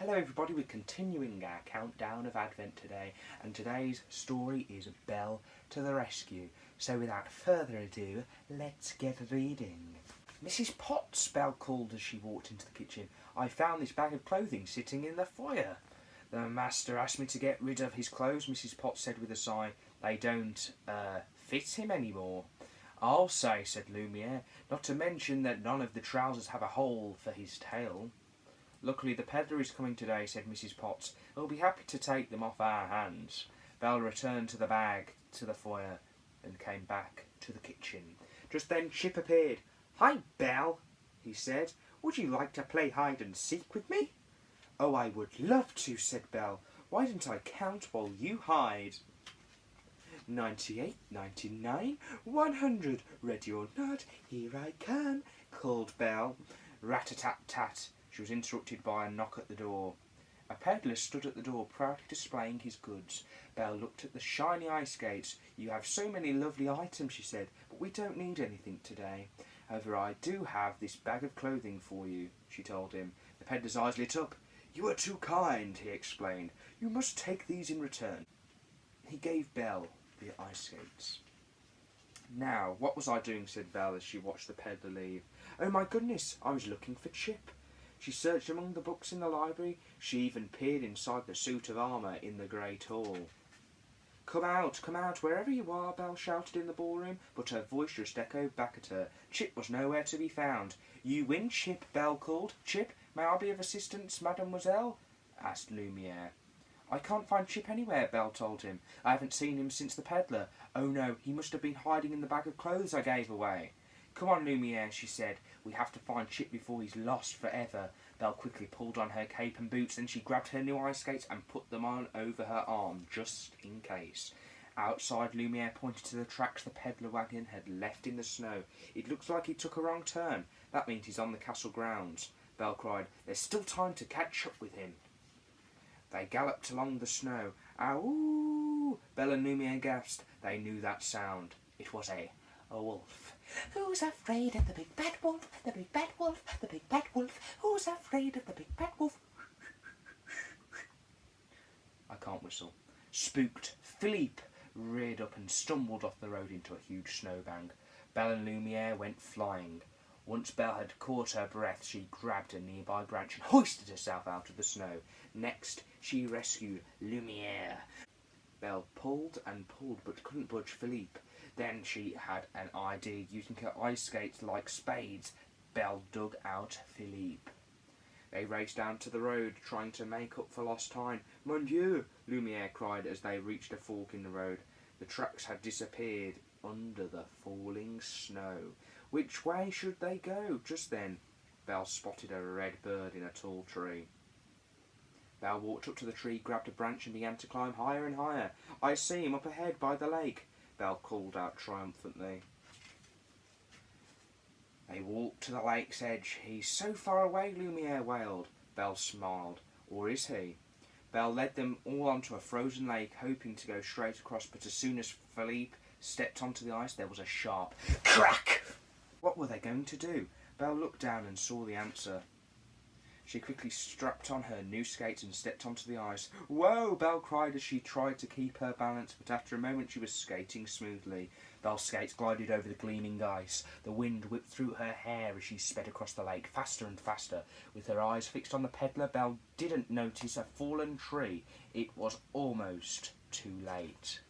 Hello everybody, we're continuing our countdown of Advent today, and today's story is Belle to the rescue. So without further ado, let's get reading. Mrs. Potts, Belle called as she walked into the kitchen. I found this bag of clothing sitting in the foyer. The master asked me to get rid of his clothes, Mrs. Potts said with a sigh. They don't, fit him anymore. I'll say, said Lumiere, not to mention that none of the trousers have a hole for his tail. Luckily the pedlar is coming today, said Mrs. Potts. He'll be happy to take them off our hands. Belle returned to the bag to the foyer and came back to the kitchen. Just then Chip appeared. Hi, Belle, he said. Would you like to play hide and seek with me? Oh, I would love to, said Belle. Why don't I count while you hide? 98, 99, 100. Ready or not, here I come, called Belle. Rat-a-tat-tat. She was interrupted by a knock at the door. A pedlar stood at the door, proudly displaying his goods. Belle looked at the shiny ice skates. You have so many lovely items, she said, but we don't need anything today. However, I do have this bag of clothing for you, she told him. The pedlar's eyes lit up. You are too kind, he explained. You must take these in return. He gave Belle the ice skates. Now, what was I doing, said Belle as she watched the pedlar leave. Oh my goodness, I was looking for Chip. She searched among the books in the library. She even peered inside the suit of armour in the great hall. Come out, wherever you are, Belle shouted in the ballroom, but her voice just echoed back at her. Chip was nowhere to be found. You win, Chip, Belle called. Chip, may I be of assistance, mademoiselle? Asked Lumiere. I can't find Chip anywhere, Belle told him. I haven't seen him since the pedlar. Oh no, he must have been hiding in the bag of clothes I gave away. Come on, Lumiere, she said. We have to find Chip before he's lost forever. Belle quickly pulled on her cape and boots, then she grabbed her new ice skates and put them on over her arm, just in case. Outside, Lumiere pointed to the tracks the pedlar wagon had left in the snow. It looks like he took a wrong turn. That means he's on the castle grounds. Belle cried, There's still time to catch up with him. They galloped along the snow. Ow! Belle and Lumiere gasped. They knew that sound. It was a wolf. Who's afraid of the big bad wolf? The big bad wolf, the big bad wolf. Who's afraid of the big bad wolf? I can't whistle. Spooked, Philippe reared up and stumbled off the road into a huge snowbank. Belle and Lumiere went flying. Once Belle had caught her breath, she grabbed a nearby branch and hoisted herself out of the snow. Next, she rescued Lumiere. Belle pulled and pulled but couldn't budge Philippe. Then she had an idea. Using her ice skates like spades, Belle dug out Philippe. They raced down to the road, trying to make up for lost time. Mon Dieu, Lumiere cried as they reached a fork in the road. The tracks had disappeared under the falling snow. Which way should they go? Just then, Belle spotted a red bird in a tall tree. Belle walked up to the tree, grabbed a branch and began to climb higher and higher. I see him up ahead by the lake, Belle called out triumphantly. They walked to the lake's edge. He's so far away, Lumiere wailed. Belle smiled. Or is he? Belle led them all onto a frozen lake, hoping to go straight across, but as soon as Philippe stepped onto the ice, there was a sharp crack. What were they going to do? Belle looked down and saw the answer. She quickly strapped on her new skates and stepped onto the ice. Whoa! Belle cried as she tried to keep her balance, but after a moment she was skating smoothly. Belle's skates glided over the gleaming ice. The wind whipped through her hair as she sped across the lake, faster and faster. With her eyes fixed on the pedlar, Belle didn't notice a fallen tree. It was almost too late.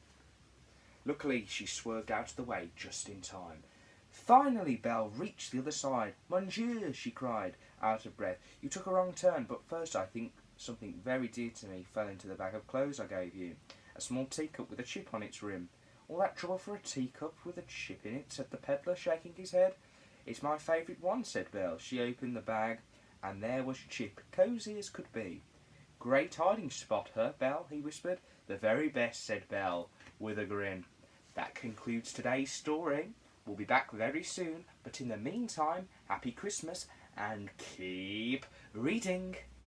Luckily, she swerved out of the way just in time. Finally, Belle reached the other side. Mon Dieu, she cried, out of breath. You took a wrong turn, but first I think something very dear to me fell into the bag of clothes I gave you. A small teacup with a chip on its rim. All that trouble for a teacup with a chip in it, said the pedlar, shaking his head. It's my favourite one, said Belle. She opened the bag, and there was Chip, cosy as could be. Great hiding spot, huh, Belle, he whispered. The very best, said Belle, with a grin. That concludes today's story. We'll be back very soon, but in the meantime, happy Christmas and keep reading.